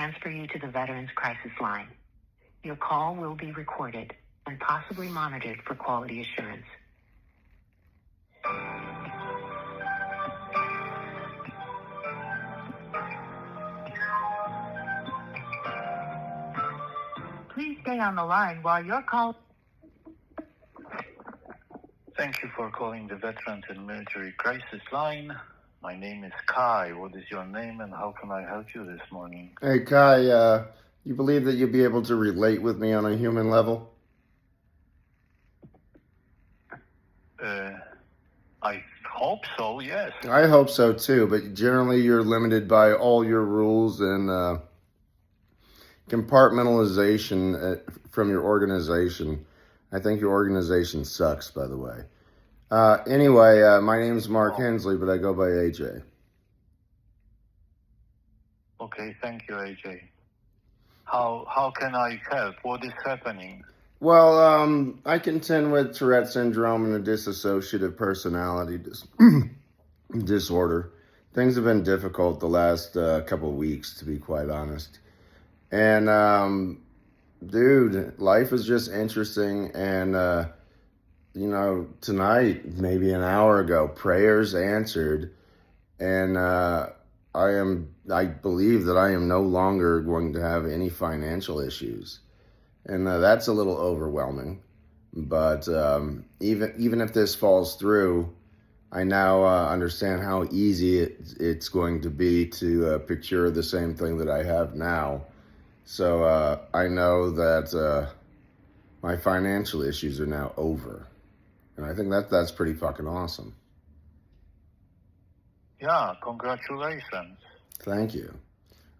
transfer you to the Veterans Crisis Line. Your call will be recorded and possibly monitored for quality assurance. Please stay on the line while your call... Thank you for calling the Veterans and Military Crisis Line. My name is Kai. What is your name and how can I help you this morning? Hey, Kai, you believe that you'll be able to relate with me on a human level? I hope so, yes. I hope so too, but generally you're limited by all your rules and compartmentalization from your organization. I think your organization sucks, by the way. Anyway, my name's Mark Hensley, but I go by AJ. Okay, thank you, AJ. How can I help? What is happening? Well, I contend with Tourette syndrome and a dissociative personality disorder. Things have been difficult the last couple of weeks, to be quite honest. And, dude, life is just interesting. And, tonight, maybe an hour ago, prayers answered. And I believe that I am no longer going to have any financial issues. And that's a little overwhelming. But even if this falls through, I now understand how easy it's going to be to procure the same thing that I have now. So I know that my financial issues are now over. And I think that's pretty fucking awesome. Yeah, congratulations. Thank you.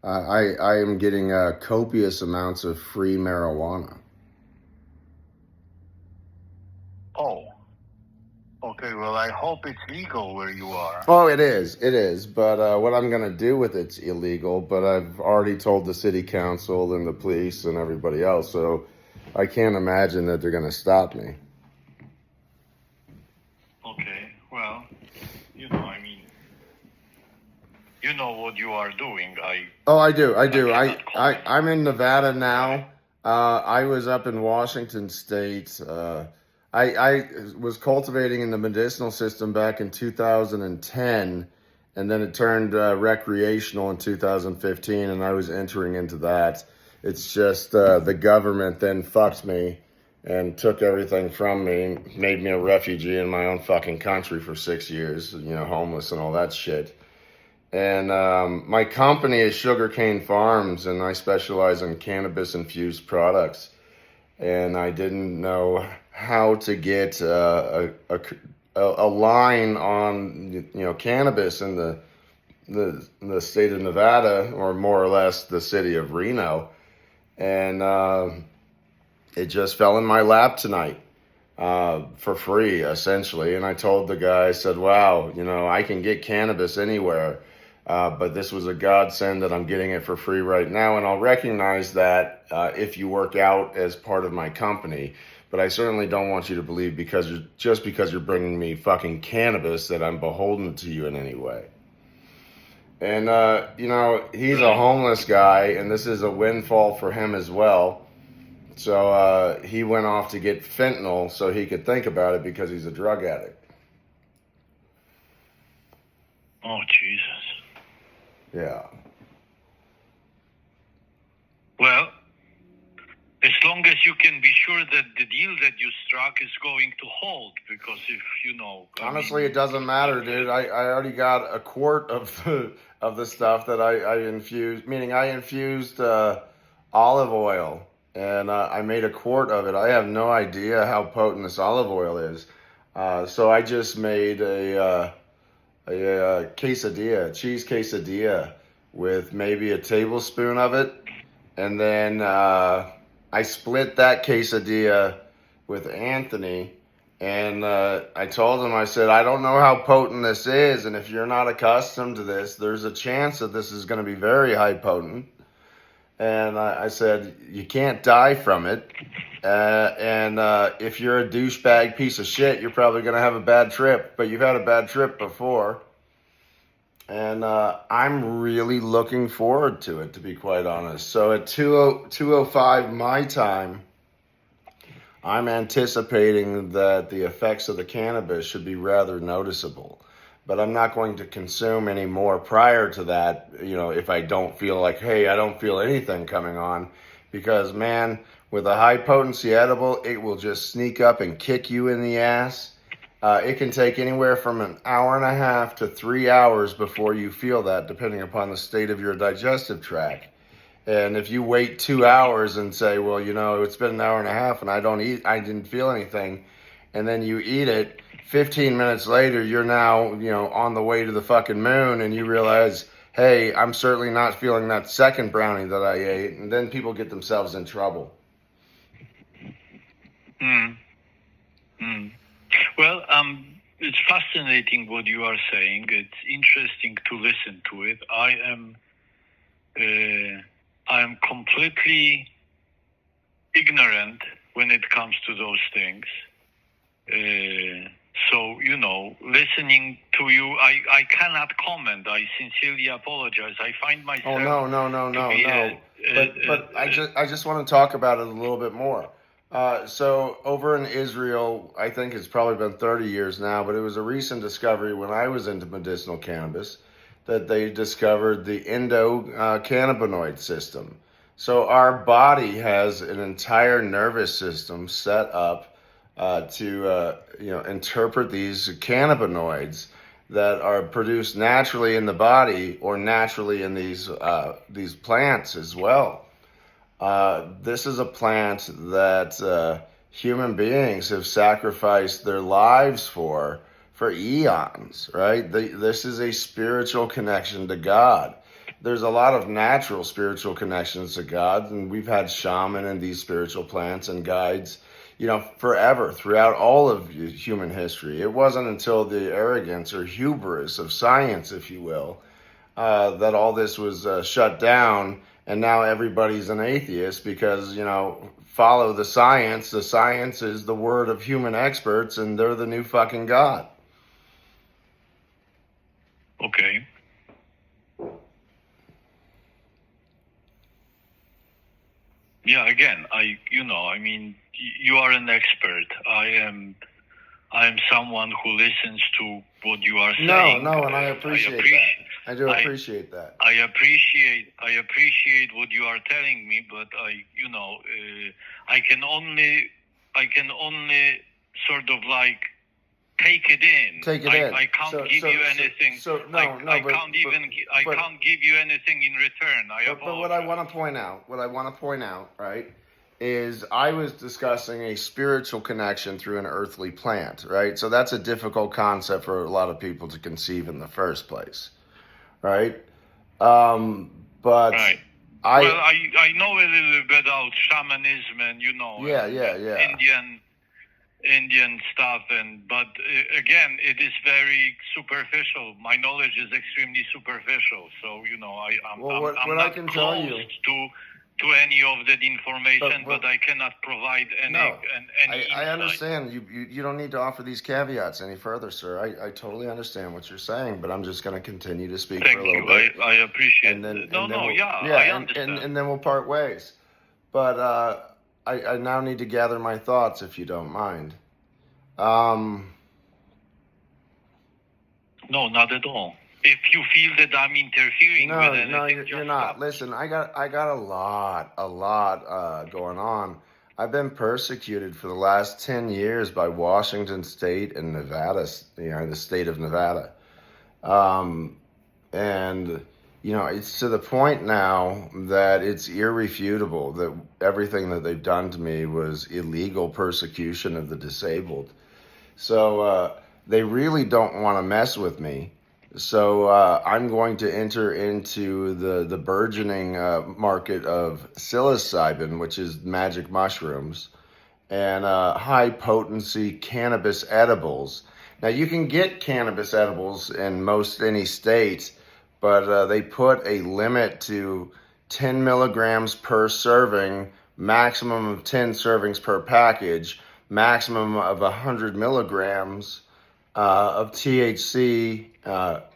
I am getting copious amounts of free marijuana. Oh. Okay, well, I hope it's legal where you are. Oh, it is. But what I'm going to do with it's illegal, but I've already told the city council and the police and everybody else, so I can't imagine that they're going to stop me. Okay, well, you know what you are doing. I do. I'm in Nevada now. I was up in Washington State. I was cultivating in the medicinal system back in 2010, and then it turned recreational in 2015, and I was entering into that. It's just the government then fucked me and took everything from me, made me a refugee in my own fucking country for 6 years, homeless and all that shit. And my company is Sugarcane Farms, and I specialize in cannabis-infused products. And I didn't know how to get a line on cannabis in the state of Nevada, or more or less the city of Reno. And it just fell in my lap tonight for free, essentially. And I told the guy, I said, wow, I can get cannabis anywhere. But this was a godsend that I'm getting it for free right now. And I'll recognize that if you work out as part of my company. But I certainly don't want you to believe because you're bringing me fucking cannabis that I'm beholden to you in any way. And, he's a homeless guy, and this is a windfall for him as well. So he went off to get fentanyl so he could think about it because he's a drug addict. Oh, Jesus. Yeah. Well, as long as you can be sure that the deal that you struck is going to hold, because if honestly, it doesn't matter, dude. I already got a quart of the stuff that I infused, meaning I infused olive oil, and I made a quart of it. I have no idea how potent this olive oil is. So I just made a quesadilla, a cheese quesadilla with maybe a tablespoon of it. And then I split that quesadilla with Anthony. And I told him, I said, I don't know how potent this is. And if you're not accustomed to this, there's a chance that this is going to be very high potent. And I said, you can't die from it. And if you're a douchebag piece of shit, you're probably going to have a bad trip. But you've had a bad trip before. And I'm really looking forward to it, to be quite honest. So at 2:05 my time, I'm anticipating that the effects of the cannabis should be rather noticeable. But I'm not going to consume any more prior to that, if I don't feel like, hey, I don't feel anything coming on. Because, man, with a high potency edible, it will just sneak up and kick you in the ass. It can take anywhere from an hour and a half to 3 hours before you feel that, depending upon the state of your digestive tract. And if you wait 2 hours and say, well, it's been an hour and a half and I didn't feel anything, and then you eat it, 15 minutes later, you're now, on the way to the fucking moon, and you realize, hey, I'm certainly not feeling that second brownie that I ate, and then people get themselves in trouble. Mm. Mm. Well, it's fascinating what you are saying. It's interesting to listen to it. I am completely ignorant when it comes to those things. So, listening to you, I cannot comment. I sincerely apologize. I find myself. Oh, no. But I just want to talk about it a little bit more. So over in Israel, I think it's probably been 30 years now, but it was a recent discovery when I was into medicinal cannabis that they discovered the endocannabinoid system. So our body has an entire nervous system set up to interpret these cannabinoids that are produced naturally in the body or naturally in these plants as well. This is a plant that human beings have sacrificed their lives for eons, right? This is a spiritual connection to God. There's a lot of natural spiritual connections to God, and we've had shaman and these spiritual plants and guides, forever, throughout all of human history. It wasn't until the arrogance or hubris of science, if you will, that all this was shut down, and now everybody's an atheist because, follow the science. The science is the word of human experts, and they're the new fucking God. Okay. Yeah, again, you are an expert. I am someone who listens to what you are saying. No, and I appreciate that. I do appreciate that. I appreciate what you are telling me, but I can only sort of like take it in. I can't give you anything. I can't give you anything in return. But what I want to point out, right, is I was discussing a spiritual connection through an earthly plant, right? So that's a difficult concept for a lot of people to conceive in the first place, right? But right. I know a little bit about shamanism and Indian stuff, but again, it is very superficial. My knowledge is extremely superficial, so I'm not close to any of that information, but I cannot provide any. I understand. You don't need to offer these caveats any further, sir. I totally understand what you're saying, but I'm just going to continue to speak for a little bit. I appreciate it. I understand. And then we'll part ways. But I now need to gather my thoughts, if you don't mind. No, not at all. If you feel that I'm interfering with anything, no, you're not. Listen, I got a lot going on. I've been persecuted for the last 10 years by Washington State and Nevada, the state of Nevada. And it's to the point now that it's irrefutable that everything that they've done to me was illegal persecution of the disabled. So they really don't want to mess with me. So I'm going to enter into the burgeoning market of psilocybin, which is magic mushrooms, and high potency cannabis edibles. Now you can get cannabis edibles in most any state, but they put a limit to 10 milligrams per serving, maximum of 10 servings per package, maximum of 100 milligrams of THC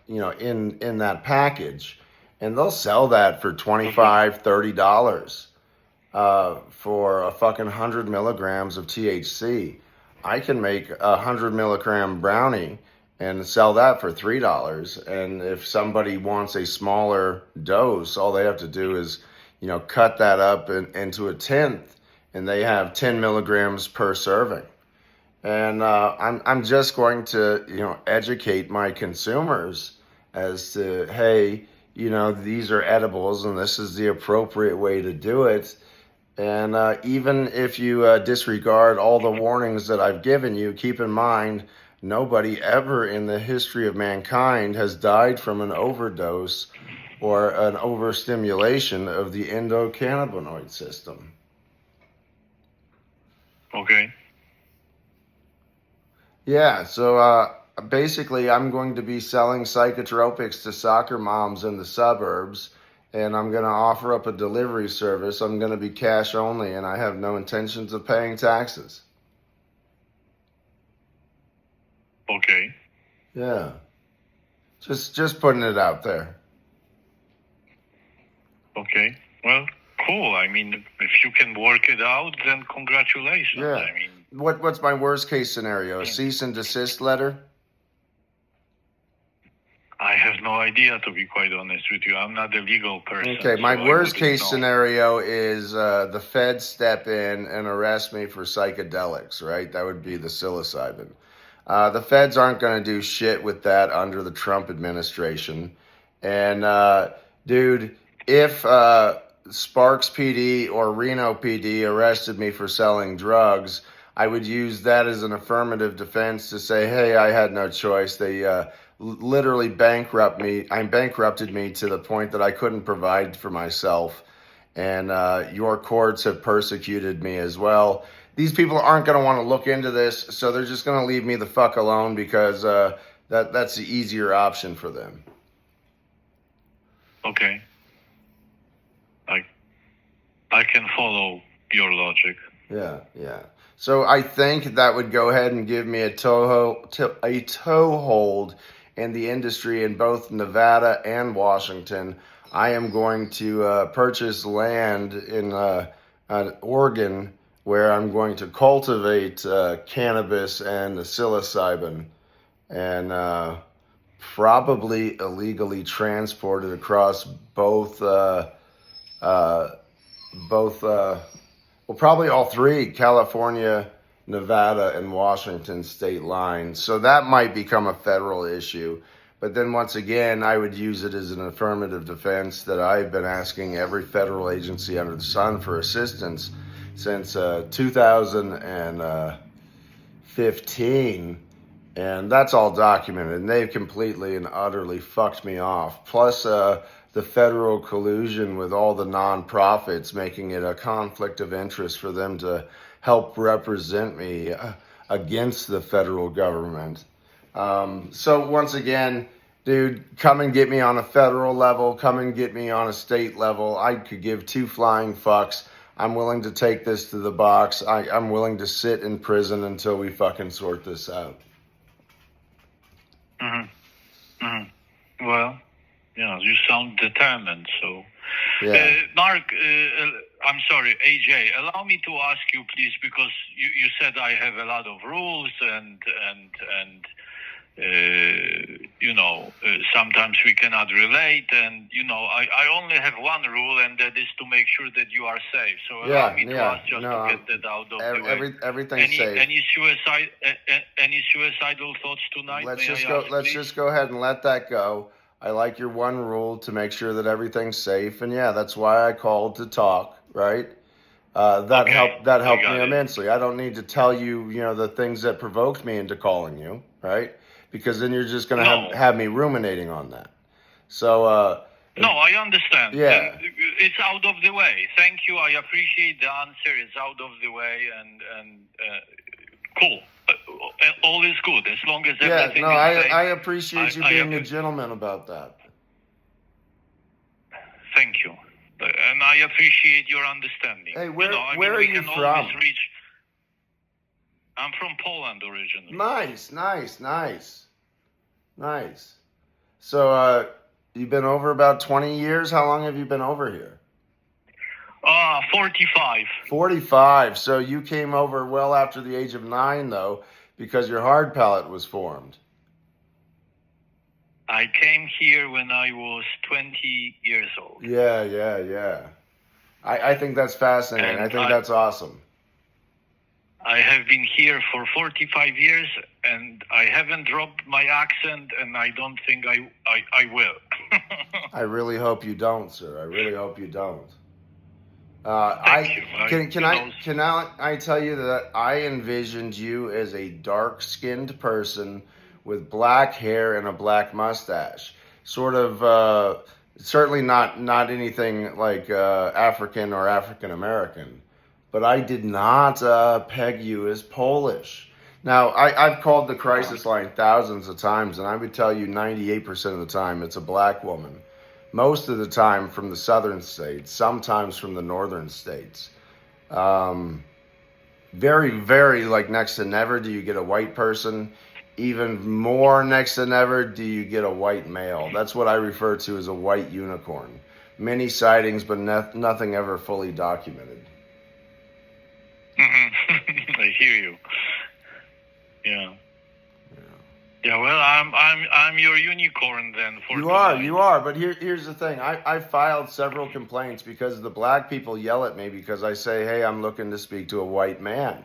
in that package, and they'll sell that for $25, $30 for a fucking 100 milligrams of THC. I can make a 100 milligram brownie and sell that for $3. And if somebody wants a smaller dose, all they have to do is, cut that up into a tenth, and they have 10 milligrams per serving. And I'm just going to, educate my consumers as to, hey, these are edibles and this is the appropriate way to do it. And even if you disregard all the warnings that I've given you, keep in mind, nobody ever in the history of mankind has died from an overdose or an overstimulation of the endocannabinoid system. Okay. Yeah, so basically I'm going to be selling psychotropics to soccer moms in the suburbs, and I'm going to offer up a delivery service. I'm going to be cash only, and I have no intentions of paying taxes. Okay. Yeah. Just putting it out there. Okay. Well, cool. I mean, if you can work it out, then congratulations. Yeah. I mean, what's my worst case scenario? A cease and desist letter? I have no idea, to be quite honest with you. I'm not a legal person. Okay, my so worst case know. scenario is the feds step in and arrest me for psychedelics, right? That would be the psilocybin. The feds aren't going to do shit with that under the Trump administration. And, dude, if Sparks PD or Reno PD arrested me for selling drugs, I would use that as an affirmative defense to say, hey, I had no choice. They literally bankrupted me to the point that I couldn't provide for myself. And your courts have persecuted me as well. These people aren't going to want to look into this, so they're just going to leave me the fuck alone because that's the easier option for them. Okay. I can follow your logic. Yeah. So I think that would go ahead and give me a toehold in the industry in both Nevada and Washington. I am going to purchase land in Oregon where I'm going to cultivate cannabis and the psilocybin and probably illegally transport it across both probably all three, California, Nevada, and Washington state lines. So that might become a federal issue. But then once again, I would use it as an affirmative defense that I've been asking every federal agency under the sun for assistance since 2015. And that's all documented. And they've completely and utterly fucked me off. Plus, the federal collusion with all the nonprofits, making it a conflict of interest for them to help represent me against the federal government. So once again, dude, come and get me on a federal level, come and get me on a state level. I could give two flying fucks. I'm willing to take this to the box. I'm willing to sit in prison until we fucking sort this out. Well, you sound determined, so. Yeah. Mark, I'm sorry, AJ, allow me to ask you, please, because you said I have a lot of rules and sometimes we cannot relate, and I only have one rule, and that is to make sure that you are safe. So allow me to ask just to get that out of the way. Everything's safe. Any suicidal thoughts tonight? Let's just go ahead and let that go. I like your one rule to make sure that everything's safe, and yeah, that's why I called to talk, right? That helped me immensely. I don't need to tell you, the things that provoked me into calling you, right? Because then you're just going to have me ruminating on that. So no, I understand. Yeah, it's out of the way. Thank you. I appreciate the answer. It's out of the way, and cool. All is good as long as everything is safe. I appreciate you being a gentleman about that. Thank you, and I appreciate your understanding. Hey, where are you from? I'm from Poland originally. Nice. So, you've been over about 20 years? How long have you been over here? 45. 45. So you came over well after the age of 9, though, because your hard palate was formed. I came here when I was 20 years old. Yeah. I think that's fascinating. And I think that's awesome. I have been here for 45 years, and I haven't dropped my accent, and I don't think I will. I really hope you don't, sir. I really hope you don't. Thank you. Can I tell you that I envisioned you as a dark-skinned person with black hair and a black mustache, sort of certainly not anything like African or African American, but I did not peg you as Polish. Now I've called the crisis line thousands of times, and I would tell you 98% of the time it's a black woman. Most of the time from the southern states, sometimes from the northern states. Very, very like next to never do you get a white person. Even more next to never do you get a white male. That's what I refer to as a white unicorn. Many sightings, but nothing ever fully documented. I hear you. Yeah, well, I'm your unicorn then. You are. But here's the thing. I filed several complaints because the black people yell at me because I say, hey, I'm looking to speak to a white man.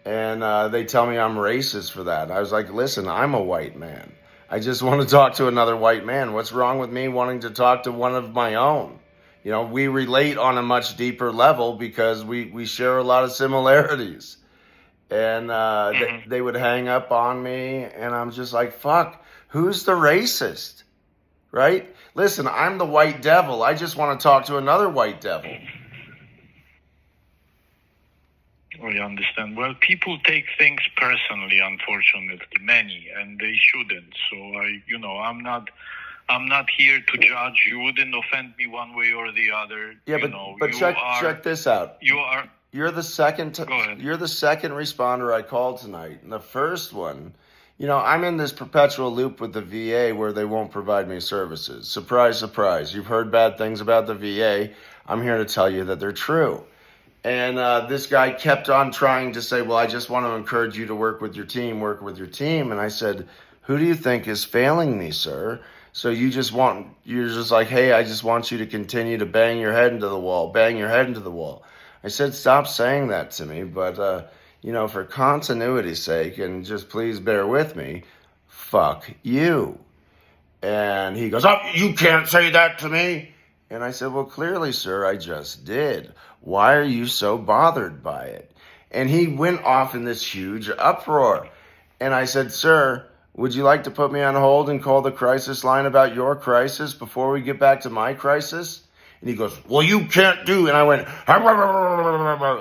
And they tell me I'm racist for that. I was like, listen, I'm a white man. I just want to talk to another white man. What's wrong with me wanting to talk to one of my own? You know, we relate on a much deeper level because we share a lot of similarities. And they would hang up on me, and I'm just like, fuck, who's the racist? Right? Listen, I'm the white devil. I just want to talk to another white devil. I understand. Well, people take things personally, unfortunately, many, and they shouldn't. So I'm not here to judge. You wouldn't offend me one way or the other. Yeah, but check this out. You're the second. Go ahead. You're the second responder I called tonight. And the first one, I'm in this perpetual loop with the VA where they won't provide me services. Surprise, surprise. You've heard bad things about the VA. I'm here to tell you that they're true. And this guy kept on trying to say, well, I just want to encourage you to work with your team. And I said, who do you think is failing me, sir? So you're just like, hey, I just want you to continue to bang your head into the wall. I said, stop saying that to me, but, for continuity's sake, and just please bear with me, fuck you. And he goes, oh, you can't say that to me. And I said, well, clearly, sir, I just did. Why are you so bothered by it? And he went off in this huge uproar. And I said, sir, would you like to put me on hold and call the crisis line about your crisis before we get back to my crisis? And he goes, well, you can't do. And I went,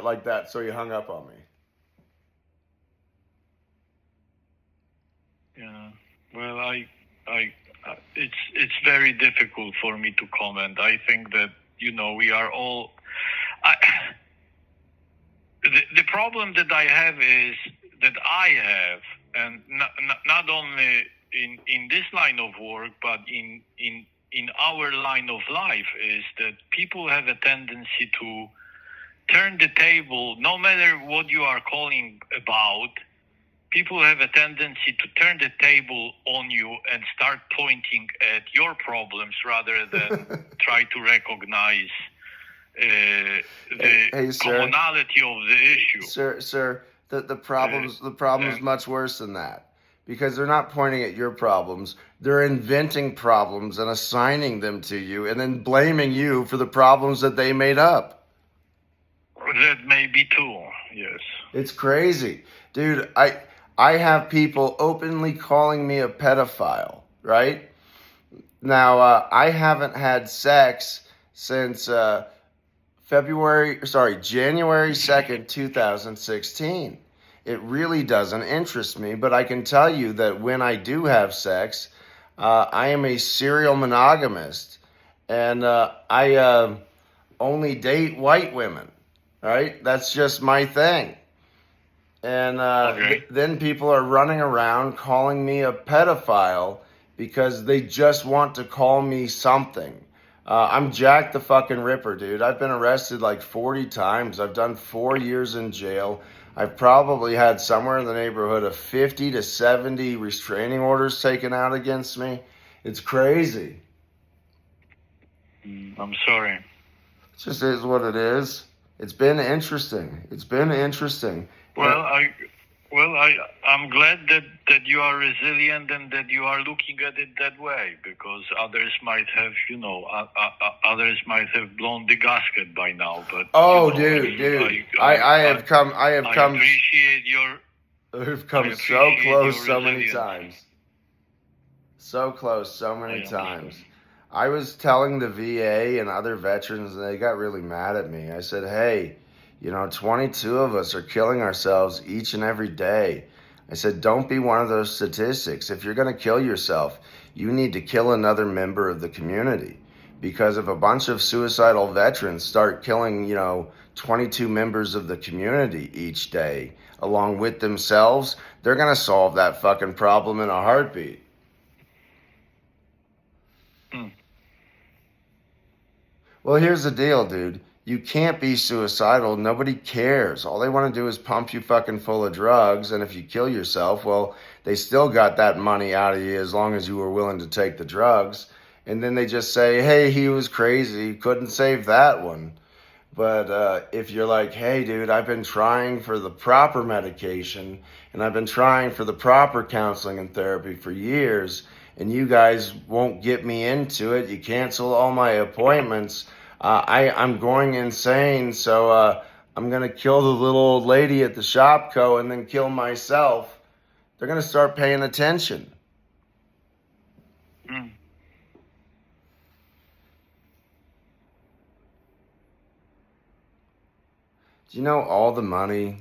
like that. So he hung up on me. Yeah. Well, it's very difficult for me to comment. I think that, we are all... The problem that I have is that I have, and not only in this line of work, but in our line of life, is that people have a tendency to turn the table, no matter what you are calling about. People have a tendency to turn the table on you and start pointing at your problems rather than try to recognize the commonality of the issue. Sir, the problem is much worse than that. Because they're not pointing at your problems. They're inventing problems and assigning them to you and then blaming you for the problems that they made up. That may be true, yes. It's crazy. Dude, I have people openly calling me a pedophile, right? Now, I haven't had sex since January 2nd, 2016. It really doesn't interest me, but I can tell you that when I do have sex, I am a serial monogamist, and I only date white women, right? That's just my thing. And then people are running around calling me a pedophile because they just want to call me something. I'm Jack the fucking Ripper, dude. I've been arrested like 40 times. I've done 4 years in jail. I've probably had somewhere in the neighborhood of 50 to 70 restraining orders taken out against me. It's crazy. I'm sorry. It just is what it is. It's been interesting. I'm glad that you are resilient and that you are looking at it that way, because others might have, others might have blown the gasket by now. But dude, I have come. I appreciate your. We've come so close so many times. So close so many times. I was telling the VA and other veterans, and they got really mad at me. I said, hey, 22 of us are killing ourselves each and every day. I said, don't be one of those statistics. If you're going to kill yourself, you need to kill another member of the community. Because if a bunch of suicidal veterans start killing, 22 members of the community each day, along with themselves, they're going to solve that fucking problem in a heartbeat. Well, here's the deal, dude. You can't be suicidal. Nobody cares. All they want to do is pump you fucking full of drugs. And if you kill yourself, well, they still got that money out of you as long as you were willing to take the drugs. And then they just say, hey, he was crazy. Couldn't save that one. But if you're like, hey, dude, I've been trying for the proper medication and I've been trying for the proper counseling and therapy for years, and you guys won't get me into it. You cancel all my appointments. I'm going insane, so I'm going to kill the little old lady at the Shopko and then kill myself. They're going to start paying attention. Do you know all the money,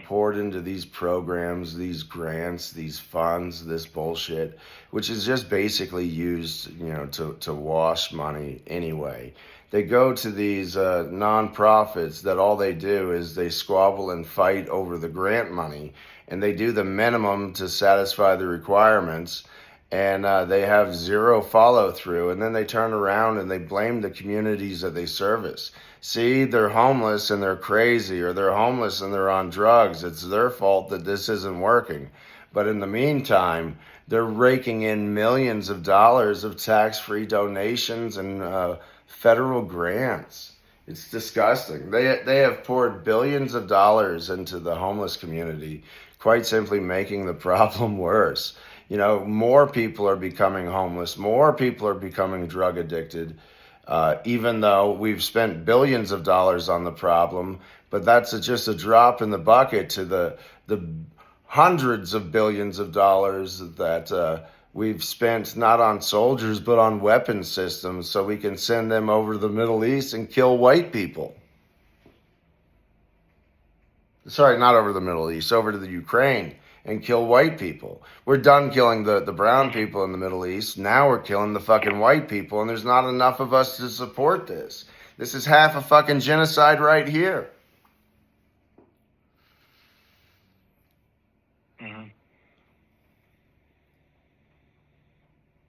poured into these programs, these grants, these funds, this bullshit, which is just basically used, to wash money anyway. They go to these nonprofits that all they do is they squabble and fight over the grant money, and they do the minimum to satisfy the requirements, and they have zero follow through, and then they turn around and they blame the communities that they service. See, they're homeless and they're crazy, or they're homeless and they're on drugs. It's their fault that this isn't working. But in the meantime, they're raking in millions of dollars of tax-free donations and federal grants. It's disgusting. They have poured billions of dollars into the homeless community, quite simply making the problem worse. More people are becoming homeless. More people are becoming drug addicted. Even though we've spent billions of dollars on the problem, but that's just a drop in the bucket to the hundreds of billions of dollars that we've spent not on soldiers but on weapon systems so we can send them over to the Middle East and kill white people. Sorry, not over the Middle East, over to the Ukraine and kill white people. We're done killing the brown people in the Middle East. Now we're killing the fucking white people, and there's not enough of us to support this. This is half a fucking genocide right here. Mm-hmm.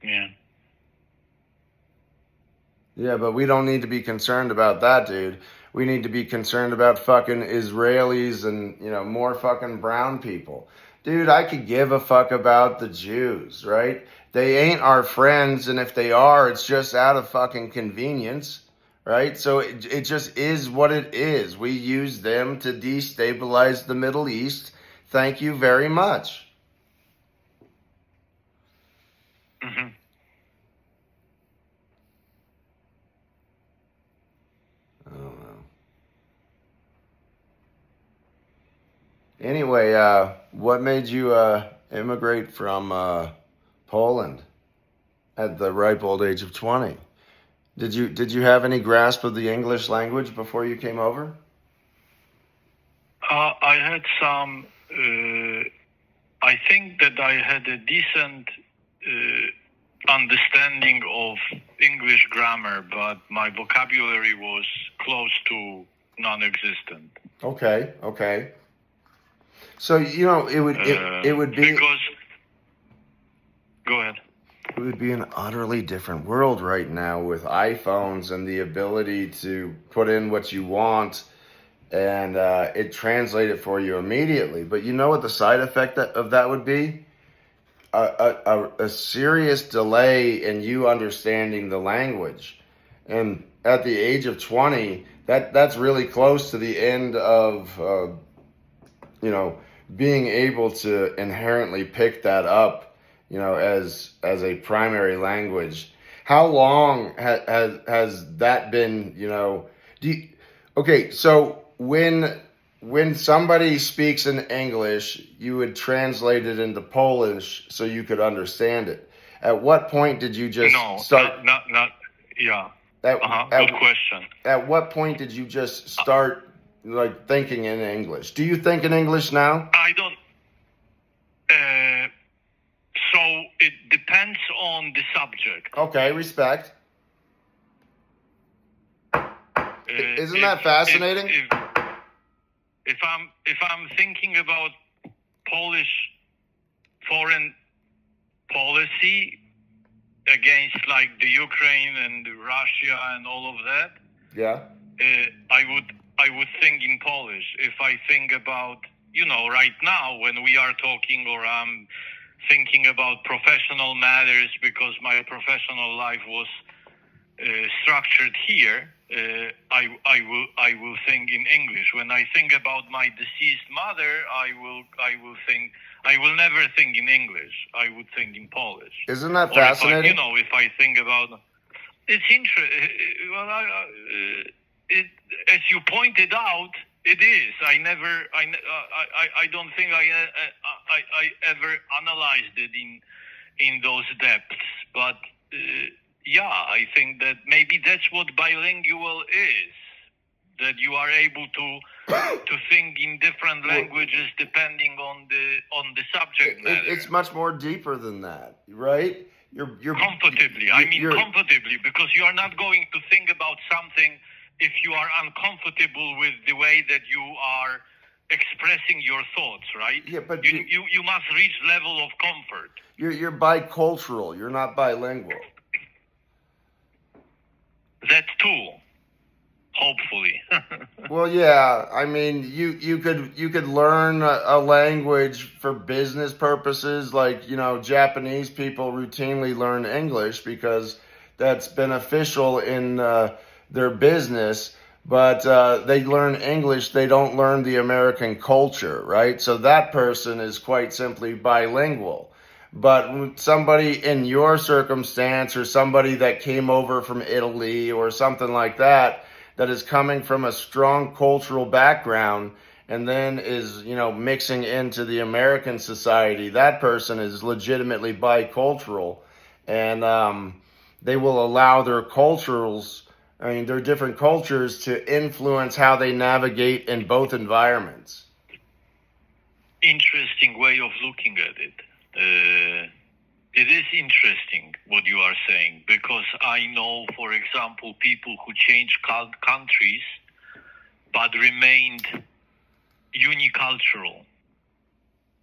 Yeah. Yeah, but we don't need to be concerned about that, dude. We need to be concerned about fucking Israelis and, more fucking brown people. Dude, I could give a fuck about the Jews, right? They ain't our friends, and if they are, it's just out of fucking convenience, right? So it just is what it is. We use them to destabilize the Middle East. Thank you very much. Mm-hmm. I don't know. Anyway, what made you immigrate from Poland at the ripe old age of 20? Did you have any grasp of the English language before you came over? I had some. I think that I had a decent understanding of English grammar, but my vocabulary was close to non-existent. Okay. So it would be because. Go ahead. it would be an utterly different world right now with iPhones and the ability to put in what you want and it translate it for you immediately. But you know what the side effect of that would be? A serious delay in you understanding the language. And at the age of 20, that's really close to the end of, being able to inherently pick that up, as a primary language. How long has that been, okay, so when somebody speaks in English, you would translate it into Polish so you could understand it. At what point did you just start? Not, yeah. Good question. At what point did you just start thinking in English? Do you think in English now? I don't. So it depends on the subject. Okay, respect. Isn't that fascinating? If I'm thinking about Polish foreign policy against like the Ukraine and Russia and all of that, yeah, I would think in Polish. If I think about right now when we are talking, or I'm thinking about professional matters because my professional life was structured here, I will think in English. When I think about my deceased mother, I will never think in English. I would think in Polish. Isn't that fascinating? If I think about it's interesting. Well, as you pointed out, it is. I don't think I ever analyzed it in those depths, but. Yeah, I think that maybe that's what bilingual is. That you are able to think in different languages depending on the subject matter. It's much more deeper than that, right? You're comfortably. Comfortably, because you are not going to think about something if you are uncomfortable with the way that you are expressing your thoughts, right? Yeah, but you must reach level of comfort. You're bicultural. You're not bilingual. That too, hopefully. Well, yeah. I mean, you could learn a language for business purposes, like Japanese people routinely learn English because that's beneficial in their business. But they learn English; they don't learn the American culture, right? So that person is quite simply bilingual. But somebody in your circumstance, or somebody that came over from Italy or something like that, that is coming from a strong cultural background and then is, mixing into the American society, that person is legitimately bicultural. And they will allow their their different cultures to influence how they navigate in both environments. Interesting way of looking at it. It is interesting what you are saying, because I know, for example, people who changed countries but remained unicultural.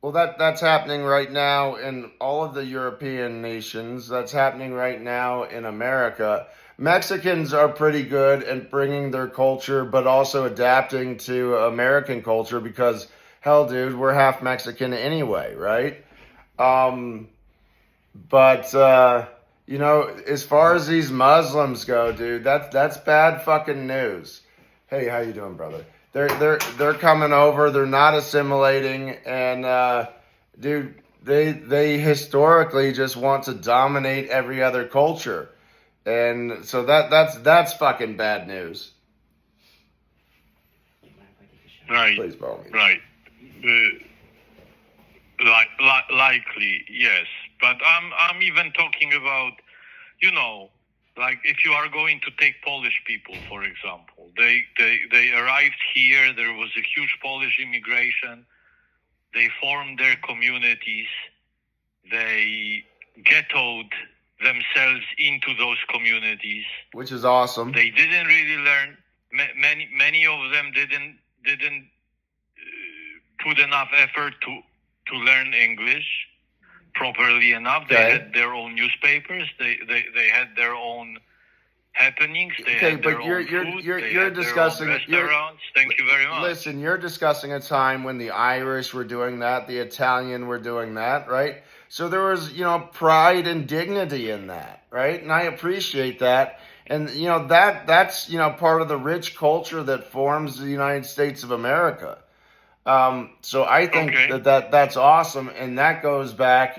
Well, that's happening right now in all of the European nations. That's happening right now in America. Mexicans are pretty good at bringing their culture, but also adapting to American culture because, hell, dude, we're half Mexican anyway, right? But as far as these Muslims go, dude, that's bad fucking news. Hey, how you doing, brother? They're coming over. They're not assimilating, and dude, they historically just want to dominate every other culture, and so that's fucking bad news. Right. Please, Bo. Right. Likely, yes. But I'm even talking about, like if you are going to take Polish people, for example, they arrived here. There was a huge Polish immigration. They formed their communities. They ghettoed themselves into those communities, which is awesome. They didn't really learn. Many of them didn't put enough effort to learn English. properly enough. They Okay. had their own newspapers. They had their own happenings. They Okay, had their but own you're food. you're They you're had discussing their own restaurants. Thank you very much. Listen, you're discussing a time when the Irish were doing that, the Italian were doing that, right? So there was, pride and dignity in that, right? And I appreciate that. And that's part of the rich culture that forms the United States of America. So I think Okay. that's awesome, and that goes back,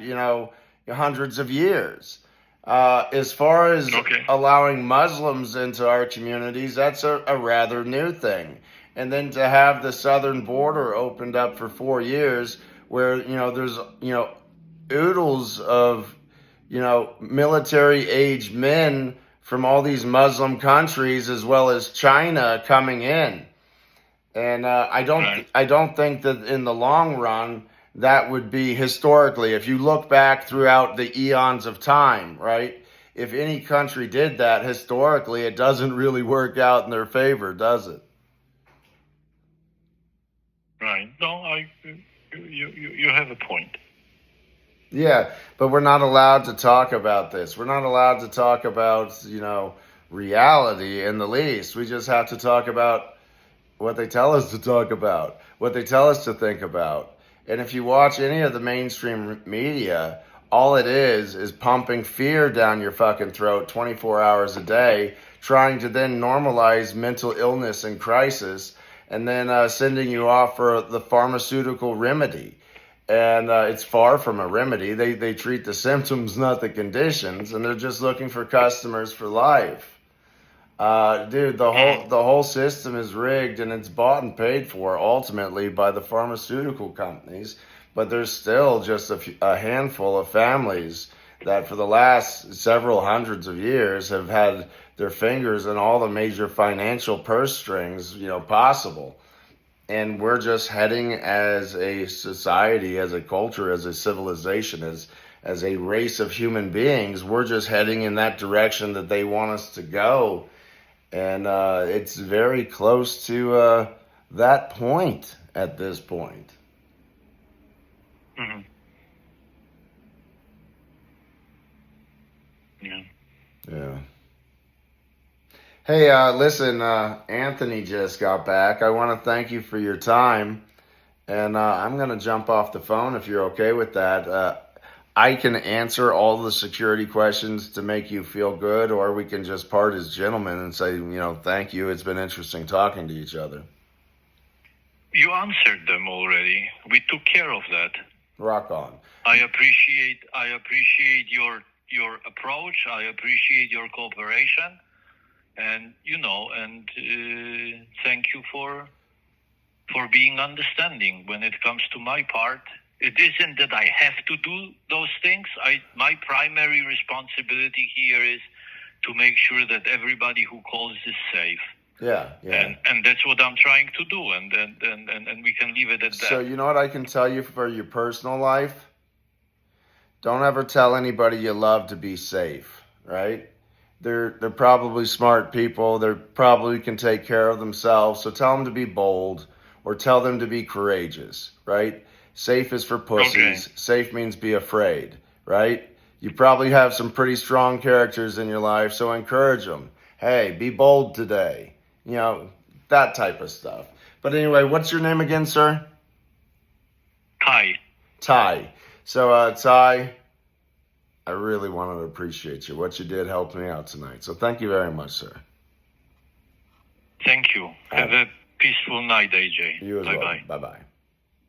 hundreds of years. As far as Okay. allowing Muslims into our communities, that's a rather new thing. And then to have the southern border opened up for 4 years, where there's oodles of military age men from all these Muslim countries as well as China coming in. And I don't think that in the long run that would be historically, if you look back throughout the eons of time, right? If any country did that historically, it doesn't really work out in their favor, does it? Right. No, you have a point. Yeah, but we're not allowed to talk about this. We're not allowed to talk about, reality in the least. We just have to talk about what they tell us to talk about, what they tell us to think about. And if you watch any of the mainstream media, all it is pumping fear down your fucking throat 24 hours a day, trying to then normalize mental illness and crisis, and then sending you off for the pharmaceutical remedy. And it's far from a remedy. They treat the symptoms, not the conditions, and they're just looking for customers for life. Dude, the whole system is rigged, and it's bought and paid for ultimately by the pharmaceutical companies. But there's still just a handful of families that for the last several hundreds of years have had their fingers in all the major financial purse strings, possible. And we're just heading as a society, as a culture, as a civilization, as a race of human beings, we're just heading in that direction that they want us to go. And it's very close to that point at this point. Mm-hmm. Yeah. Yeah. Hey, listen, Anthony just got back. I want to thank you for your time. And I'm going to jump off the phone if you're okay with that. I can answer all the security questions to make you feel good, or we can just part as gentlemen and say, thank you. It's been interesting talking to each other. You answered them already. We took care of that. Rock on. I appreciate your approach. I appreciate your cooperation, and thank you for being understanding when it comes to my part. It isn't that I have to do those things. My primary responsibility here is to make sure that everybody who calls is safe. Yeah. And that's what I'm trying to do, and we can leave it at that. So you know what I can tell you for your personal life? Don't ever tell anybody you love to be safe, right? They're probably smart people. They probably can take care of themselves. So tell them to be bold, or tell them to be courageous, right? Safe is for pussies. Okay. Safe means be afraid, right? You probably have some pretty strong characters in your life, so encourage them. Hey, be bold today. That type of stuff. But anyway, what's your name again, sir? Ty. So, Ty, I really wanted to appreciate you. What you did helped me out tonight. So thank you very much, sir. Thank you. Have a peaceful night, AJ. You as Bye-bye. well. Bye-bye.